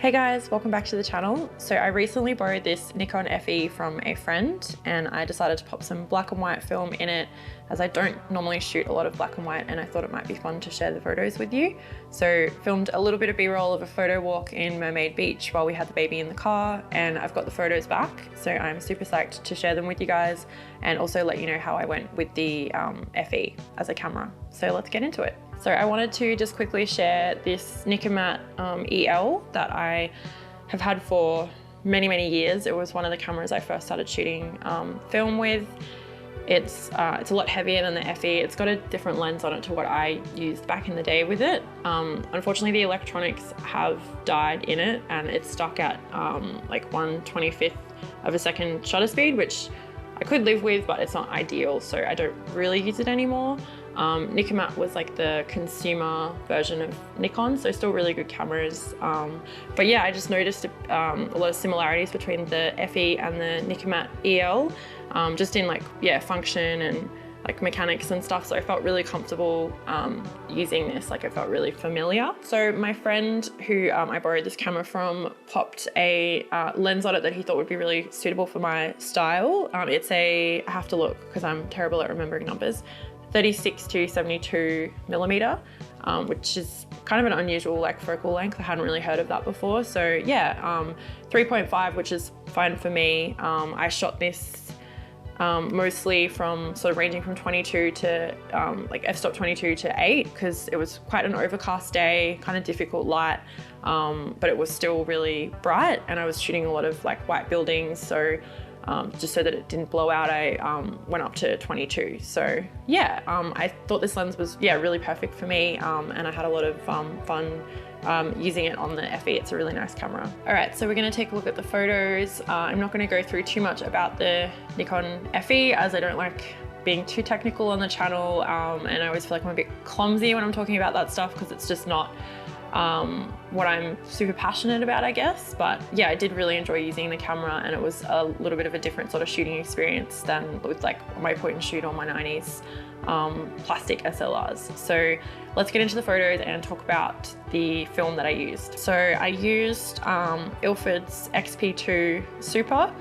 Hey guys, welcome back to the channel. So I recently borrowed this Nikon FE from a friend and I decided to pop some black and white film in it as I don't normally shoot a lot of black and white and I thought it might be fun to share the photos with you. So filmed a little bit of B-roll of a photo walk in Mermaid Beach while we had the baby in the car, and I've got the photos back. So I'm super psyched to share them with you guys and also let you know how I went with the FE as a camera. So let's get into it. So I wanted to just quickly share this Nikkormat EL that I have had for many years. It was one of the cameras I first started shooting film with. It's a lot heavier than the FE. It's got a different lens on it to what I used back in the day with it. Unfortunately, the electronics have died in it and it's stuck at like 1/25th of a second shutter speed, which I could live with, but it's not ideal, so I don't really use it anymore. Nikkormat was like the consumer version of Nikon, so still really good cameras. But yeah, I just noticed a lot of similarities between the FE and the Nikkormat EL, just in like, yeah, function and like mechanics and stuff. So I felt really comfortable using this, like I felt really familiar. So my friend who I borrowed this camera from popped a lens on it that he thought would be really suitable for my style. It's I have to look because I'm terrible at remembering numbers, 36 to 72 millimeter, which is kind of an unusual like focal length. I hadn't really heard of that before. So yeah, 3.5, which is fine for me. I shot this mostly from sort of ranging from 22 to like f-stop 22 to 8 because it was quite an overcast day, kind of difficult light, but it was still really bright and I was shooting a lot of like white buildings. So just so that it didn't blow out, I went up to 22. So yeah, I thought this lens was, yeah, really perfect for me, and I had a lot of fun using it on the FE. It's a really nice camera. All right, so we're gonna take a look at the photos. I'm not gonna go through too much about the Nikon FE as I don't like being too technical on the channel, and I always feel like I'm a bit clumsy when I'm talking about that stuff because it's just not what I'm super passionate about, I guess. But yeah, I did really enjoy using the camera and it was a little bit of a different sort of shooting experience than with like my point and shoot or my 90s plastic SLRs. So let's get into the photos and talk about the film that I used. So I used Ilford's XP2 Super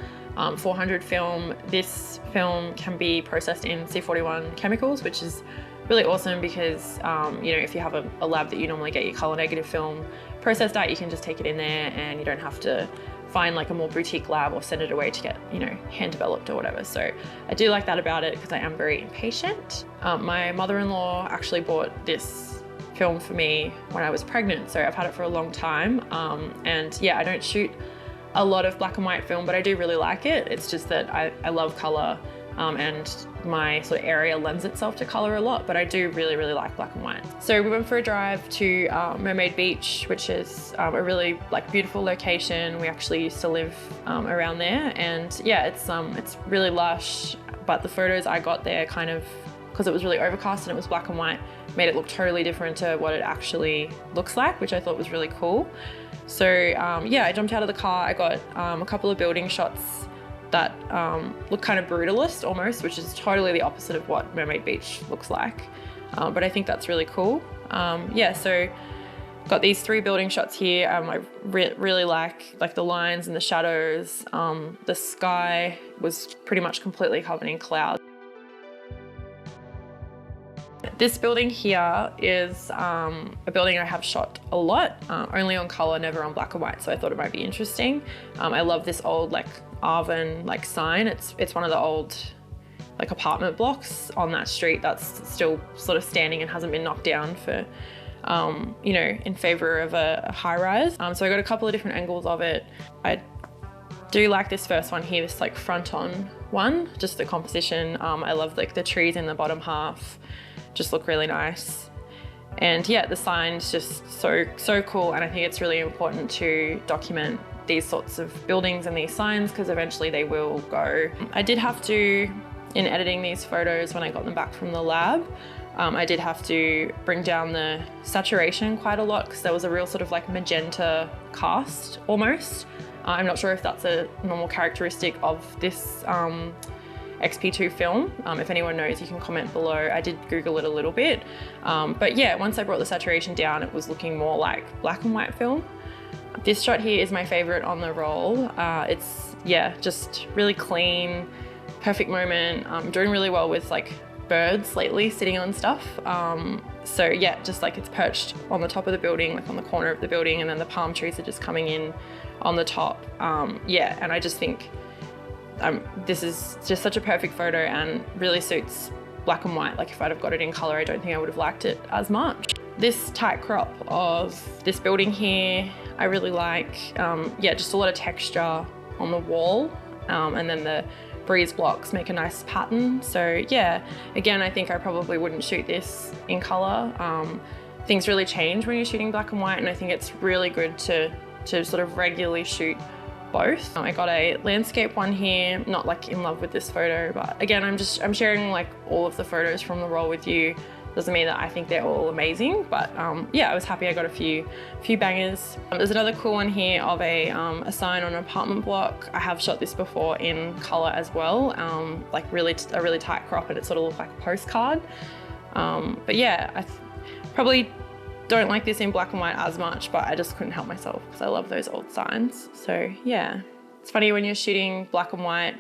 400 film. This film can be processed in C41 chemicals, which is really awesome because, you know, if you have a lab that you normally get your color negative film processed at, you can just take it in there and you don't have to find like a more boutique lab or send it away to get, you know, hand developed or whatever. So I do like that about it because I am very impatient. My mother-in-law actually bought this film for me when I was pregnant, so I've had it for a long time. And yeah, I don't shoot a lot of black and white film, but I do really like it. It's just that I love color. And my sort of area lends itself to color a lot, but I do really like black and white. So we went for a drive to Mermaid Beach, which is a really like beautiful location. We actually used to live around there, and yeah, it's really lush, but the photos I got there kind of, because it was really overcast and it was black and white, made it look totally different to what it actually looks like, which I thought was really cool. So yeah, I jumped out of the car. I got a couple of building shots that look kind of brutalist almost, which is totally the opposite of what Mermaid Beach looks like. But I think that's really cool. Yeah, so got these 3 building shots here. I really like the lines and the shadows. The sky was pretty much completely covered in clouds. This building here is a building I have shot a lot, only on color, never on black and white, so I thought it might be interesting. I love this old like Arvin like sign. It's one of the old like apartment blocks on that street that's still sort of standing and hasn't been knocked down for, you know, in favor of a high rise. So I got a couple of different angles of it. I do like this first one here, this like front on one, just the composition. I love like the trees in the bottom half. Just look really nice. And yeah, the sign's just so cool, and I think it's really important to document these sorts of buildings and these signs because eventually they will go. I did have to, in editing these photos when I got them back from the lab, I did have to bring down the saturation quite a lot because there was a real sort of like magenta cast almost. I'm not sure if that's a normal characteristic of this XP2 film. If anyone knows, you can comment below. I did Google it a little bit. But yeah, once I brought the saturation down, it was looking more like black and white film. This shot here is my favorite on the roll. It's, yeah, just really clean, perfect moment. I'm doing really well with like birds lately sitting on stuff. So yeah, just like it's perched on the top of the building, like on the corner of the building, and then the palm trees are just coming in on the top. Yeah, and I just think this is just such a perfect photo and really suits black and white. Like if I'd have got it in color, I don't think I would have liked it as much. This tight crop of this building here, I really like. Yeah, just a lot of texture on the wall, and then the breeze blocks make a nice pattern. So yeah, again, I think I probably wouldn't shoot this in color. Things really change when you're shooting black and white, and I think it's really good to sort of regularly shoot both. I got a landscape one here, not like in love with this photo, but again, I'm sharing like all of the photos from the roll with you. Doesn't mean that I think they're all amazing, but yeah, I was happy I got a few bangers. There's another cool one here of a sign on an apartment block. I have shot this before in color as well, like a really tight crop, and it sort of looked like a postcard. But yeah, I probably don't like this in black and white as much, but I just couldn't help myself because I love those old signs. So yeah. It's funny when you're shooting black and white,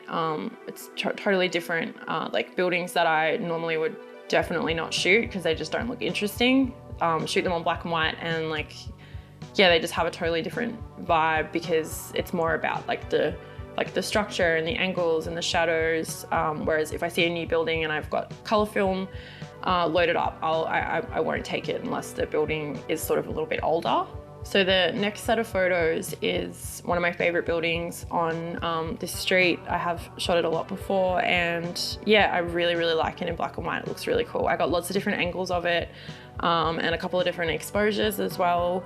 it's totally different. Like buildings that I normally would definitely not shoot because they just don't look interesting. Shoot them on black and white, and like, yeah, they just have a totally different vibe because it's more about like the structure and the angles and the shadows. Whereas if I see a new building and I've got color film loaded up, I won't take it unless the building is sort of a little bit older. So the next set of photos is one of my favorite buildings on this street. I have shot it a lot before, and yeah, I really like it in black and white. It looks really cool. I got lots of different angles of it, and a couple of different exposures as well.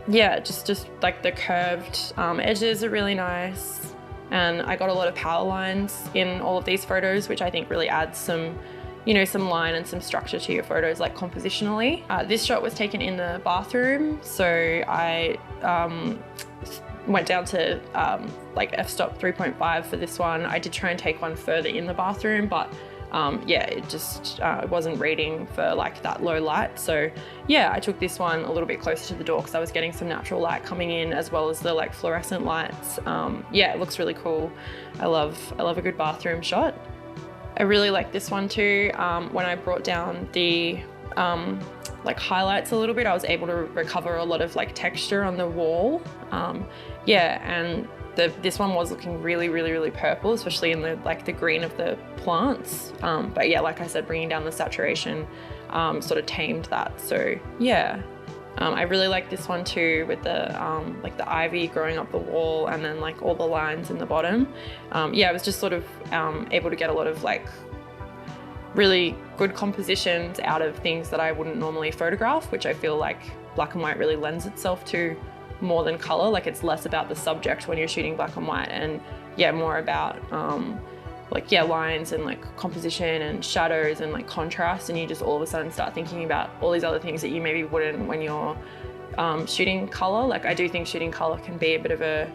Yeah, just like the curved edges are really nice. And I got a lot of power lines in all of these photos, which I think really adds some, you know, some line and some structure to your photos, like compositionally. This shot was taken in the bathroom, so I went down to like f-stop 3.5 for this one. I did try and take one further in the bathroom, but yeah, it just wasn't reading for like that low light. So yeah, I took this one a little bit closer to the door because I was getting some natural light coming in, as well as the like fluorescent lights. Yeah, it looks really cool. I love a good bathroom shot. I really like this one too. When I brought down the like highlights a little bit, I was able to recover a lot of like texture on the wall. Yeah, and this one was looking really purple, especially in the green of the plants. But yeah, like I said, bringing down the saturation sort of tamed that. So yeah, I really like this one too, with the like the ivy growing up the wall and then like all the lines in the bottom. Yeah, I was just sort of able to get a lot of like really good compositions out of things that I wouldn't normally photograph, which I feel like black and white really lends itself to more than color. Like it's less about the subject when you're shooting black and white, and yeah, more about like, yeah, lines and like composition and shadows and like contrast, and you just all of a sudden start thinking about all these other things that you maybe wouldn't when you're shooting color. Like I do think shooting color can be a bit of a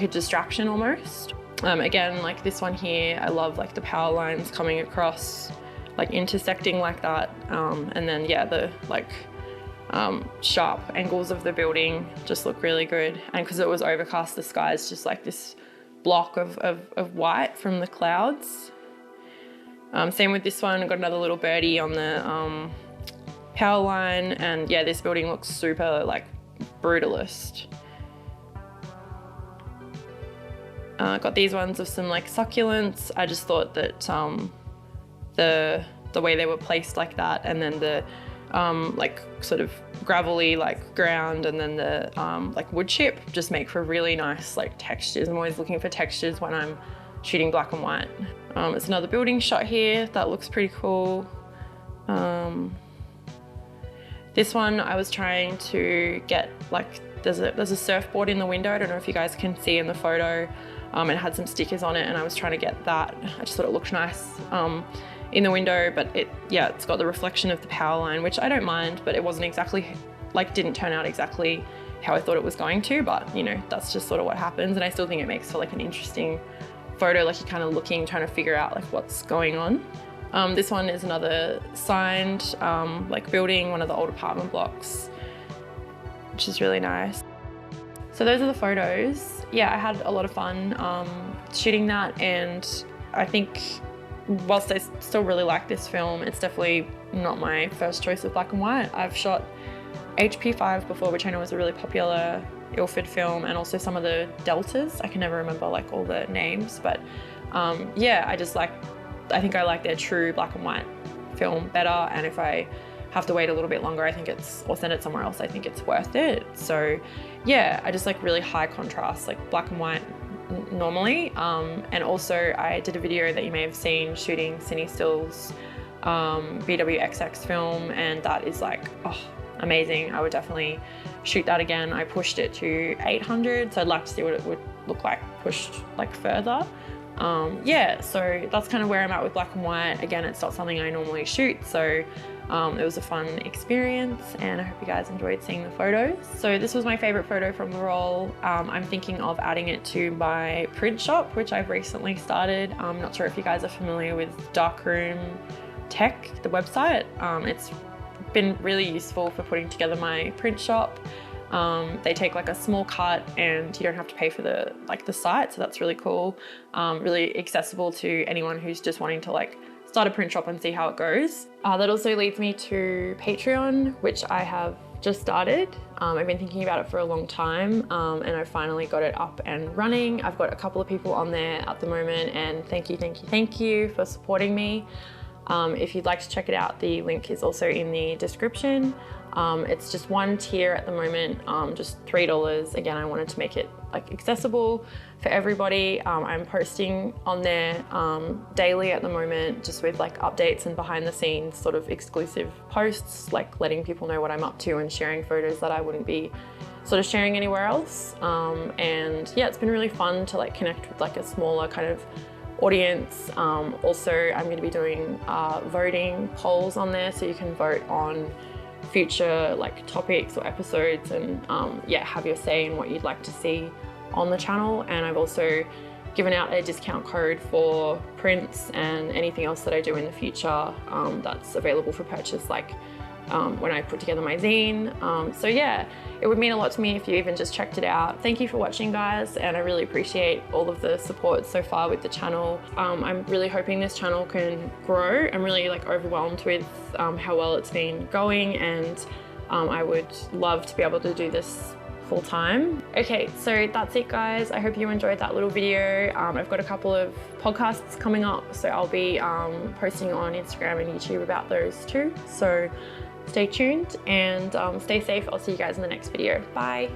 distraction almost. Again, like this one here, I love like the power lines coming across, like intersecting like that, and then yeah, the like sharp angles of the building just look really good. And because it was overcast, the sky is just like this block of white from the clouds. Same with this one, I got another little birdie on the power line, and yeah, this building looks super like brutalist. Got these ones of some like succulents. I just thought that the way they were placed like that, and then the like sort of gravelly like ground, and then the like wood chip just make for really nice like textures. I'm always looking for textures when I'm shooting black and white. It's another building shot here that looks pretty cool. This one I was trying to get like, there's a surfboard in the window. I don't know if you guys can see in the photo. It had some stickers on it, and I was trying to get that. I just thought it looked nice in the window, but it's got the reflection of the power line, which I don't mind, but it wasn't exactly, like didn't turn out exactly how I thought it was going to, but you know, that's just sort of what happens. And I still think it makes for like an interesting photo, like you're kind of looking, trying to figure out like what's going on. This one is another signed like building, one of the old apartment blocks. which is really nice. So those are the photos. Yeah, I had a lot of fun shooting that, and I think whilst I still really like this film, it's definitely not my first choice of black and white. I've shot HP5 before, which I know is a really popular Ilford film, and also some of the Deltas. I can never remember like all the names, but yeah, I think I like their true black and white film better, and if I have to wait a little bit longer, I think or send it somewhere else, I think it's worth it. So yeah, I just like really high contrast, like black and white normally. And also I did a video that you may have seen shooting Cine Still's BWXX film, and that is like, oh, amazing. I would definitely shoot that again. I pushed it to 800, so I'd like to see what it would look like pushed like further. Yeah, so that's kind of where I'm at with black and white. Again, it's not something I normally shoot, so it was a fun experience, and I hope you guys enjoyed seeing the photos. So this was my favorite photo from the roll. I'm thinking of adding it to my print shop, which I've recently started. I'm not sure if you guys are familiar with Darkroom Tech, the website. It's been really useful for putting together my print shop. They take like a small cut, and you don't have to pay for the site, so that's really cool. Really accessible to anyone who's just wanting to like start a print shop and see how it goes. That also leads me to Patreon, which I have just started. I've been thinking about it for a long time, and I finally got it up and running. I've got a couple of people on there at the moment, and thank you for supporting me. If you'd like to check it out, the link is also in the description. It's just one tier at the moment, just $3. Again, I wanted to make it like accessible for everybody. I'm posting on there daily at the moment, just with like updates and behind the scenes sort of exclusive posts, like letting people know what I'm up to and sharing photos that I wouldn't be sort of sharing anywhere else. And yeah, it's been really fun to like connect with like a smaller kind of audience. Also, I'm going to be doing voting polls on there, so you can vote on future like topics or episodes, and yeah, have your say in what you'd like to see on the channel. And I've also given out a discount code for prints and anything else that I do in the future that's available for purchase, like when I put together my zine. So yeah, it would mean a lot to me if you even just checked it out. Thank you for watching, guys, and I really appreciate all of the support so far with the channel. I'm really hoping this channel can grow. I'm really like overwhelmed with how well it's been going, and I would love to be able to do this full time. Okay, so that's it, guys. I hope you enjoyed that little video. I've got a couple of podcasts coming up, so I'll be posting on Instagram and YouTube about those too. So stay tuned and stay safe. I'll see you guys in the next video. Bye.